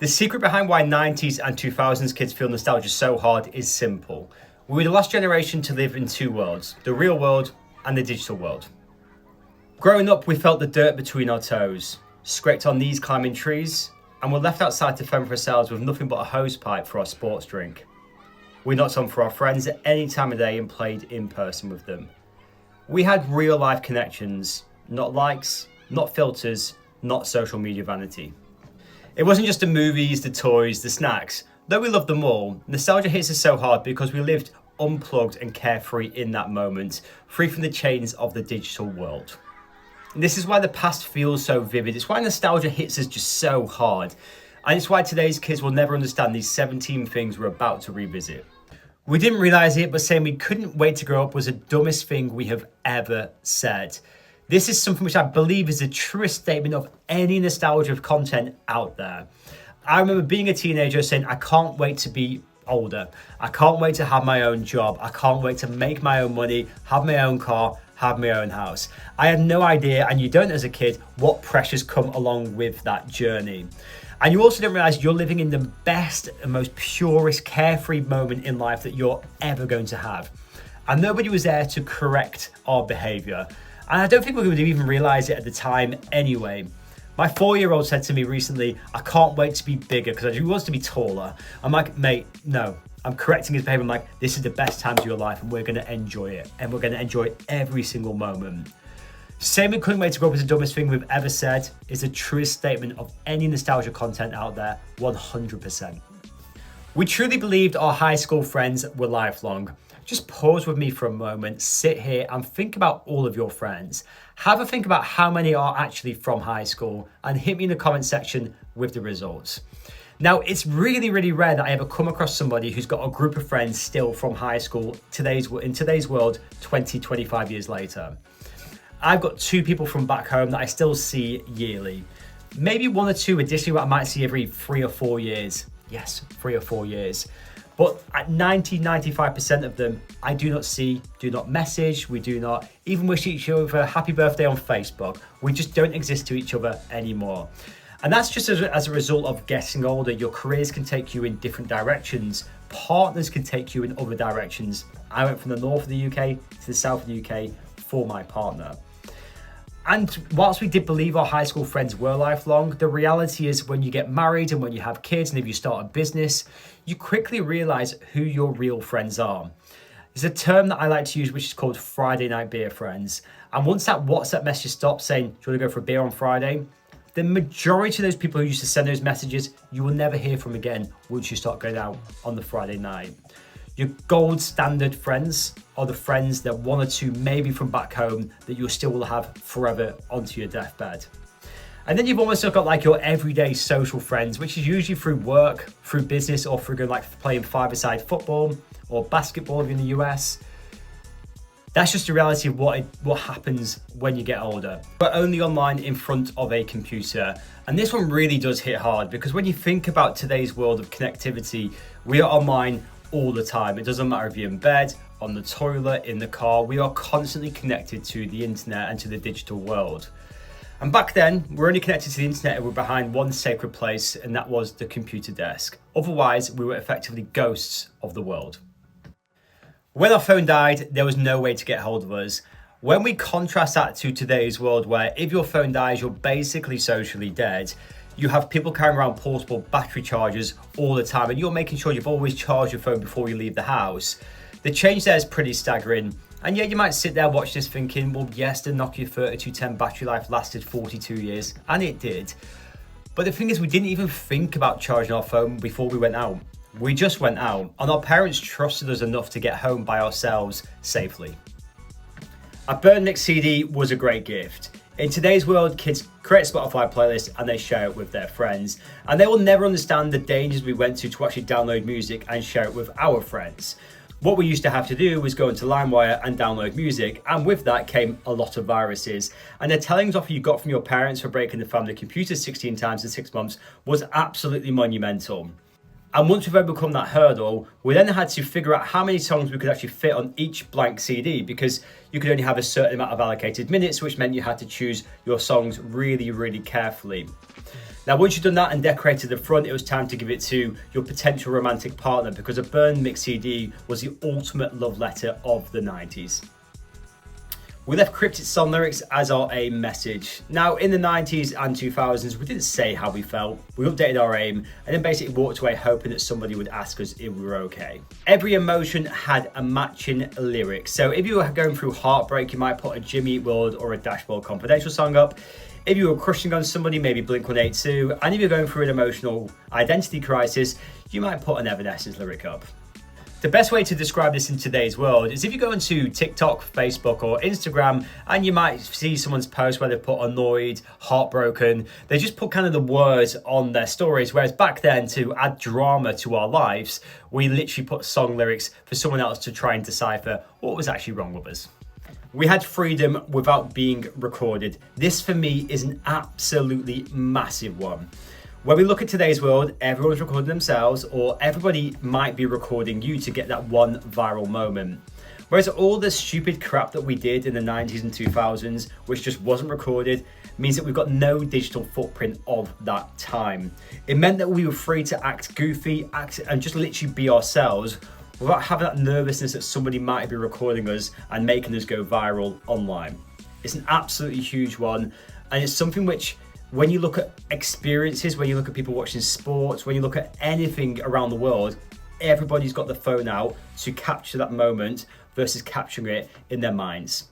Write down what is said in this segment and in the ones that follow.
The secret behind why 90s and 2000s kids feel nostalgia so hard is simple. We were the last generation to live in two worlds, the real world and the digital world. Growing up, we felt the dirt between our toes, scraped our knees climbing trees, and were left outside to fend for ourselves with nothing but a hose pipe for our sports drink. We knocked on for our friends at any time of day and played in person with them. We had real life connections, not likes, not filters, not social media vanity. It wasn't just the movies, the toys, the snacks. Though we loved them all, nostalgia hits us so hard because we lived unplugged and carefree in that moment, free from the chains of the digital world. And this is why the past feels so vivid. It's why nostalgia hits us just so hard. And it's why today's kids will never understand these 17 things we're about to revisit. We didn't realise it, but saying we couldn't wait to grow up was the dumbest thing we have ever said. This is something which I believe is the truest statement of any nostalgia of content out there. I remember being a teenager saying, I can't wait to be older. I can't wait to have my own job. I can't wait to make my own money, have my own car, have my own house. I had no idea, and you don't as a kid, what pressures come along with that journey. And you also don't realise you're living in the best and most purest, carefree moment in life that you're ever going to have. And nobody was there to correct our behaviour. And I don't think we would have even realised it at the time anyway. My 4-year-old said to me recently, I can't wait to be bigger because he wants to be taller. I'm like, mate, no. I'm correcting his behaviour. I'm like, this is the best times of your life and we're going to enjoy it. And we're going to enjoy every single moment. Saying we couldn't wait to grow up is the dumbest thing we've ever said is the truest statement of any nostalgia content out there, 100%. We truly believed our high school friends were lifelong. Just pause with me for a moment, sit here and think about all of your friends. Have a think about how many are actually from high school and hit me in the comment section with the results. Now, it's really, really rare that I ever come across somebody who's got a group of friends still from high school in today's world, 20, 25 years later. I've got 2 people from back home that I still see yearly. Maybe 1 or 2 additionally that I might see every 3 or 4 years. Yes, 3 or 4 years. But at 95% of them, I do not see, do not message, we do not even wish each other a happy birthday on Facebook. We just don't exist to each other anymore. And that's just as a result of getting older. Your careers can take you in different directions. Partners can take you in other directions. I went from the north of the UK to the south of the UK for my partner. And whilst we did believe our high school friends were lifelong, the reality is when you get married and when you have kids and if you start a business, you quickly realise who your real friends are. There's a term that I like to use which is called Friday night beer friends. And once that WhatsApp message stops saying, do you want to go for a beer on Friday? The majority of those people who used to send those messages, you will never hear from again once you start going out on the Friday night. Your gold standard friends are the friends that 1 or 2 maybe from back home that you still will have forever onto your deathbed. And then you've almost got like your everyday social friends, which is usually through work, through business, or through playing five-a-side football or basketball if you're in the US. That's just the reality of what happens when you get older. We're only online in front of a computer. And this one really does hit hard because when you think about today's world of connectivity, we are online all the time. It doesn't matter if you're in bed, on the toilet, in the car, we are constantly connected to the internet and to the digital world. And back then, we're only connected to the internet and we're behind one sacred place, and that was the computer desk. Otherwise, we were effectively ghosts of the world. When our phone died, there was no way to get hold of us. When we contrast that to today's world where if your phone dies, you're basically socially dead. You have people carrying around portable battery chargers all the time and you're making sure you've always charged your phone before you leave the house. The change there is pretty staggering. And yeah, you might sit there watch this thinking, well, yes, the Nokia 3210 battery life lasted 42 years, and it did. But the thing is, we didn't even think about charging our phone before we went out. We just went out, and our parents trusted us enough to get home by ourselves safely. A burn mix CD was a great gift. In today's world, kids create a Spotify playlist and they share it with their friends. And they will never understand the dangers we went to actually download music and share it with our friends. What we used to have to do was go into LimeWire and download music, and with that came a lot of viruses. And the tellings off you got from your parents for breaking the family computer 16 times in 6 months was absolutely monumental. And once we've overcome that hurdle, we then had to figure out how many songs we could actually fit on each blank CD, because you could only have a certain amount of allocated minutes, which meant you had to choose your songs really, really carefully. Now, once you've done that and decorated the front, it was time to give it to your potential romantic partner, because a burn mix CD was the ultimate love letter of the 90s. We left cryptic song lyrics as our aim message. Now, in the 90s and 2000s, we didn't say how we felt. We updated our aim and then basically walked away hoping that somebody would ask us if we were okay. Every emotion had a matching lyric. So if you were going through heartbreak, you might put a Jimmy Eat World or a Dashboard Confidential song up. If you were crushing on somebody, maybe Blink-182. And if you're going through an emotional identity crisis, you might put an Evanescence lyric up. The best way to describe this in today's world is if you go into TikTok, Facebook or Instagram and you might see someone's post where they put annoyed, heartbroken, they just put kind of the words on their stories, whereas back then, to add drama to our lives, we literally put song lyrics for someone else to try and decipher what was actually wrong with us. We had freedom without being recorded. This for me is an absolutely massive one. When we look at today's world, everyone's recording themselves, or everybody might be recording you to get that one viral moment. Whereas all the stupid crap that we did in the 90s and 2000s, which just wasn't recorded, means that we've got no digital footprint of that time. It meant that we were free to act goofy, and just literally be ourselves without having that nervousness that somebody might be recording us and making us go viral online. It's an absolutely huge one, and it's something which, when you look at experiences, when you look at people watching sports, when you look at anything around the world, everybody's got the phone out to capture that moment versus capturing it in their minds.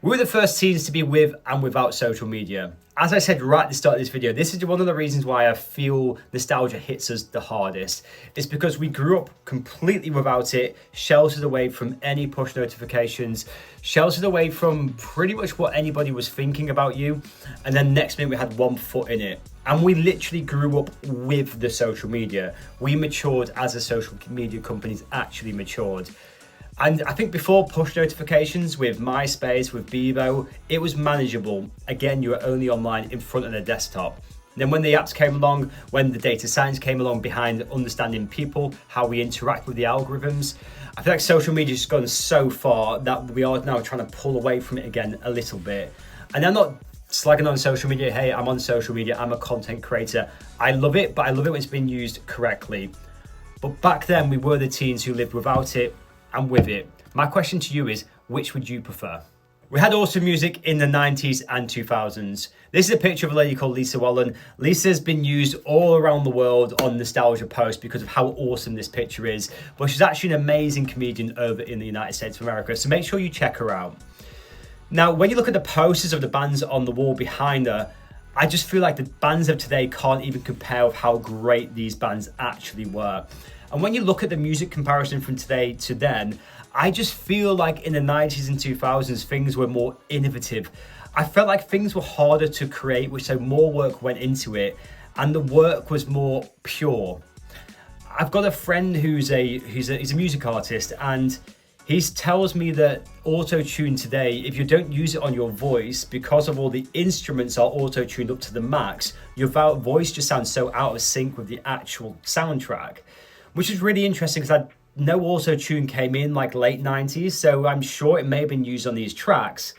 We were the first teens to be with and without social media. As I said right at the start of this video, this is one of the reasons why I feel nostalgia hits us the hardest. It's because we grew up completely without it, sheltered away from any push notifications, sheltered away from pretty much what anybody was thinking about you, and then next minute we had one foot in it. And we literally grew up with the social media. We matured as the social media companies actually matured. And I think before push notifications with MySpace, with Bebo, it was manageable. Again, you were only online in front of the desktop. Then when the apps came along, when the data science came along behind understanding people, how we interact with the algorithms, I feel like social media has gone so far that we are now trying to pull away from it again a little bit. And I'm not slagging on social media. Hey, I'm on social media, I'm a content creator. I love it, but I love it when it's been used correctly. But back then, we were the teens who lived without it and with it. My question to you is, which would you prefer? We had awesome music in the 90s and 2000s. This is a picture of a lady called Lisa Wallen. Lisa's been used all around the world on nostalgia posts because of how awesome this picture is, but she's actually an amazing comedian over in the United States of America, so make sure you check her out. Now, when you look at the posters of the bands on the wall behind her, I just feel like the bands of today can't even compare with how great these bands actually were. And when you look at the music comparison from today to then, I just feel like in the 90s and 2000s, things were more innovative. I felt like things were harder to create, which so more work went into it, and the work was more pure. I've got a friend who's a music artist, and he tells me that auto-tune today, if you don't use it on your voice, because of all the instruments are auto-tuned up to the max, your voice just sounds so out of sync with the actual soundtrack. Which is really interesting because I know auto-tune came in like late 90s, so I'm sure it may have been used on these tracks.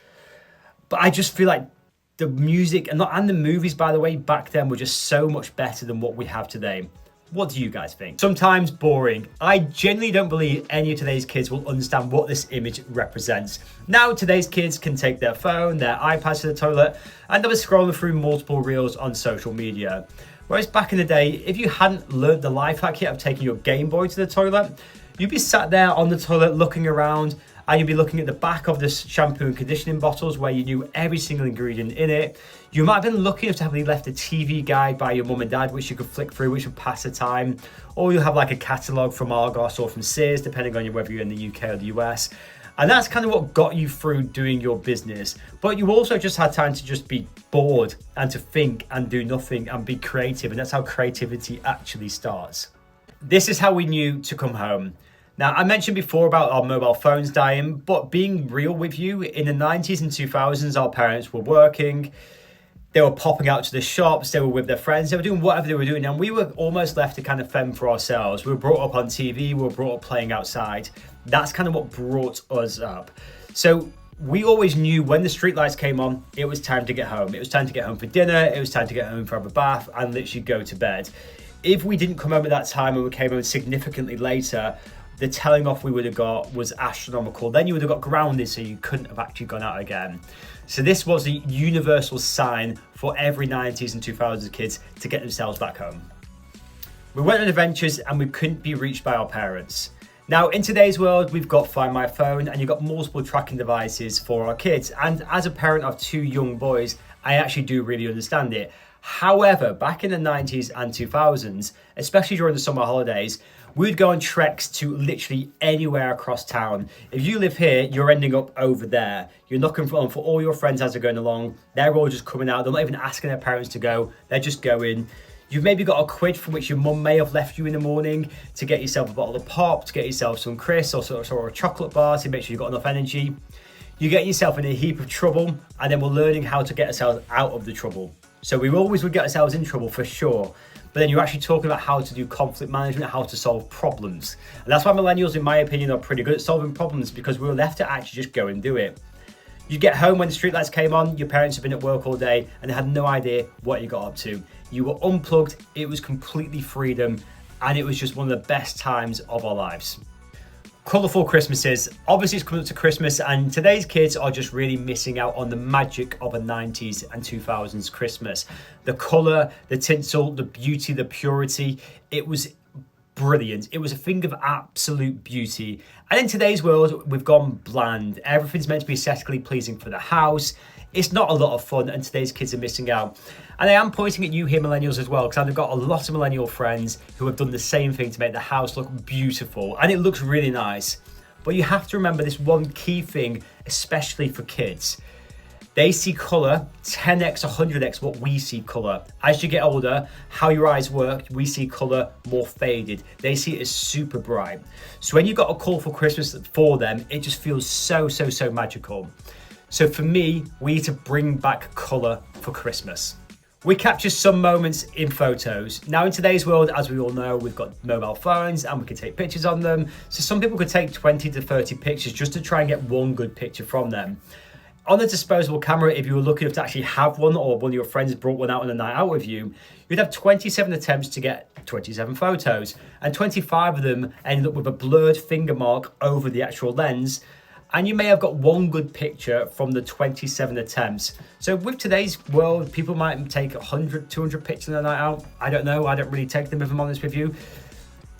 But I just feel like the music and the movies, by the way, back then were just so much better than what we have today. What do you guys think? Sometimes boring. I genuinely don't believe any of today's kids will understand what this image represents. Now today's kids can take their phone, their iPads to the toilet, and they'll be scrolling through multiple reels on social media. Whereas back in the day, if you hadn't learned the life hack yet of taking your Game Boy to the toilet, you'd be sat there on the toilet looking around, and you'd be looking at the back of the shampoo and conditioning bottles where you knew every single ingredient in it. You might have been lucky enough to have left a TV guide by your mum and dad, which you could flick through, which would pass the time. Or you'll have like a catalogue from Argos or from Sears, depending on whether you're in the UK or the US. And that's kind of what got you through doing your business. But you also just had time to just be bored and to think and do nothing and be creative. And that's how creativity actually starts. This is how we knew to come home. Now, I mentioned before about our mobile phones dying, but being real with you, in the 90s and 2000s, our parents were working. They were popping out to the shops, they were with their friends, they were doing whatever they were doing, and we were almost left to kind of fend for ourselves. We were brought up on TV, we were brought up playing outside. That's kind of what brought us up. So we always knew when the street lights came on, it was time to get home. It was time to get home for dinner, it was time to get home for have a bath and literally go to bed. If we didn't come home at that time and we came home significantly later, the telling off we would have got was astronomical. Then you would have got grounded, so you couldn't have actually gone out again. So this was a universal sign for every 90s and 2000s kids to get themselves back home. We went on adventures and we couldn't be reached by our parents. Now, in today's world, we've got Find My Phone and you've got multiple tracking devices for our kids. And as a parent of 2 young boys, I actually do really understand it. However, back in the 90s and 2000s, especially during the summer holidays, we'd go on treks to literally anywhere across town. If you live here, you're ending up over there. You're looking for all your friends as they're going along. They're all just coming out. They're not even asking their parents to go. They're just going. You've maybe got a quid from which your mum may have left you in the morning to get yourself a bottle of pop, to get yourself some crisps or a chocolate bar to make sure you've got enough energy. You get yourself in a heap of trouble, and then we're learning how to get ourselves out of the trouble. So we always would get ourselves in trouble for sure. But then you're actually talking about how to do conflict management, how to solve problems. And that's why millennials, in my opinion, are pretty good at solving problems, because we were left to actually just go and do it. You get home when the streetlights came on, your parents had been at work all day and they had no idea what you got up to. You were unplugged, it was completely freedom, and it was just one of the best times of our lives. Colourful Christmases. Obviously it's coming up to Christmas, and today's kids are just really missing out on the magic of a 90s and 2000s Christmas. The colour, the tinsel, the beauty, the purity, it was brilliant. It was a thing of absolute beauty. And in today's world, we've gone bland. Everything's meant to be aesthetically pleasing for the house. It's not a lot of fun, and today's kids are missing out. And I am pointing at you here, millennials, as well, because I've got a lot of millennial friends who have done the same thing to make the house look beautiful, and it looks really nice. But you have to remember this one key thing, especially for kids. They see colour 10x, 100x what we see colour. As you get older, how your eyes work, we see colour more faded. They see it as super bright. So when you've got a colourful Christmas for them, it just feels so magical. So for me, we need to bring back colour for Christmas. We capture some moments in photos. Now in today's world, as we all know, we've got mobile phones and we can take pictures on them. So some people could take 20 to 30 pictures just to try and get one good picture from them. On a disposable camera, if you were lucky enough to actually have one, or one of your friends brought one out on a night out with you, you'd have 27 attempts to get 27 photos, and 25 of them ended up with a blurred finger mark over the actual lens, and you may have got one good picture from the 27 attempts. So with today's world, people might take 100, 200 pictures on a night out. I don't know, I don't really take them if I'm honest with you.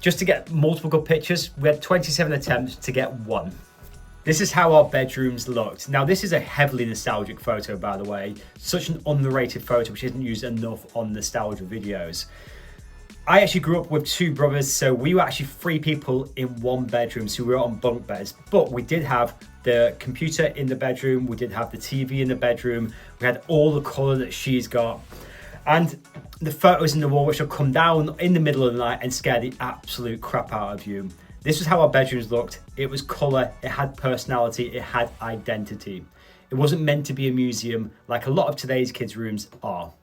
Just to get multiple good pictures, we had 27 attempts to get one. This is how our bedrooms looked. Now, this is a heavily nostalgic photo, by the way. Such an underrated photo, which isn't used enough on nostalgia videos. I actually grew up with 2 brothers, so we were actually 3 people in one bedroom, so we were on bunk beds. But we did have the computer in the bedroom, we did have the TV in the bedroom, we had all the colour that she's got. And the photos in the wall, which will come down in the middle of the night and scare the absolute crap out of you. This was how our bedrooms looked. It was colour, it had personality, it had identity. It wasn't meant to be a museum like a lot of today's kids' rooms are.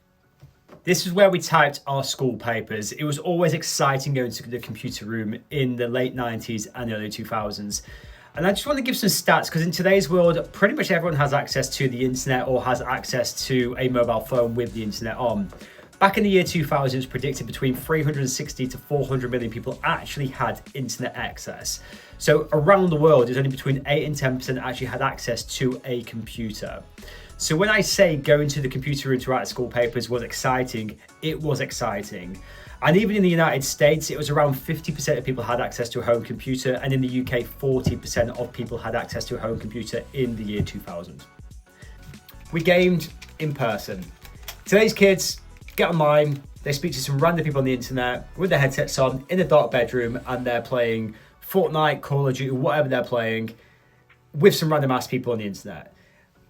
This is where we typed our school papers. It was always exciting going to the computer room in the late 90s and early 2000s. And I just want to give some stats, because in today's world, pretty much everyone has access to the internet or has access to a mobile phone with the internet on. Back in the year 2000, it was predicted between 360 to 400 million people actually had internet access. So around the world, it's only between 8 and 10% actually had access to a computer. So when I say going to the computer room to write school papers was exciting, it was exciting. And even in the United States, it was around 50% of people had access to a home computer, and in the UK, 40% of people had access to a home computer in the year 2000. We gamed in person. Today's kids get online, they speak to some random people on the internet with their headsets on in a dark bedroom, and they're playing Fortnite, Call of Duty, whatever they're playing, with some random ass people on the internet.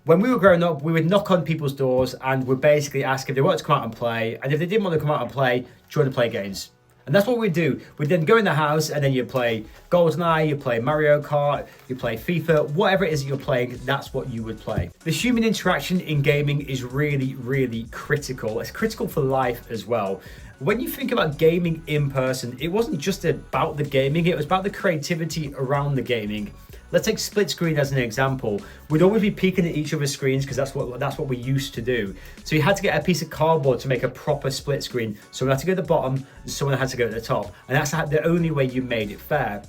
When we were growing up, we would knock on people's doors and would basically ask if they wanted to come out and play, and if they didn't want to come out and play, do you want to play games? And that's what we do. We'd then go in the house and then you play GoldenEye, you play Mario Kart, you play FIFA, whatever it is that you're playing, that's what you would play. The human interaction in gaming is really, really critical. It's critical for life as well. When you think about gaming in person, it wasn't just about the gaming, it was about the creativity around the gaming. Let's take split screen as an example. We'd always be peeking at each other's screens because that's what we used to do. So you had to get a piece of cardboard to make a proper split screen. Someone had to go at the bottom, and someone had to go at the top. And that's the only way you made it fair.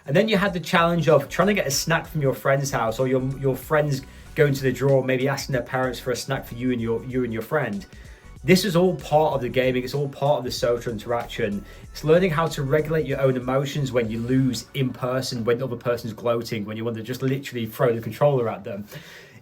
And then you had the challenge of trying to get a snack from your friend's house, or your friends going to the drawer, maybe asking their parents for a snack for you and your friend. This is all part of the gaming, it's all part of the social interaction. It's learning how to regulate your own emotions when you lose in person, when the other person's gloating, when you want to just literally throw the controller at them.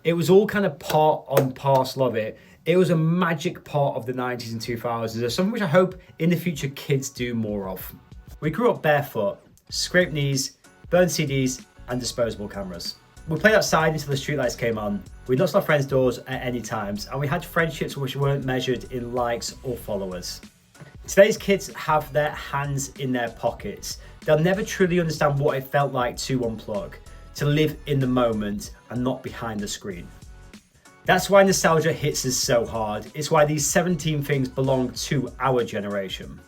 It was all kind of part and parcel of it. It was a magic part of the 90s and 2000s, something which I hope in the future kids do more of. We grew up barefoot, scraped knees, burned CDs and disposable cameras. We played outside until the streetlights came on. We knocked on our friends' doors at any times, and we had friendships which weren't measured in likes or followers. Today's kids have their hands in their pockets. They'll never truly understand what it felt like to unplug, to live in the moment and not behind the screen. That's why nostalgia hits us so hard. It's why these 17 things belong to our generation.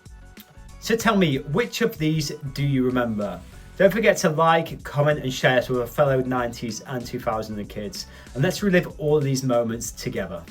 So tell me, which of these do you remember? Don't forget to like, comment and share to our fellow 90s and 2000s kids. And let's relive all of these moments together.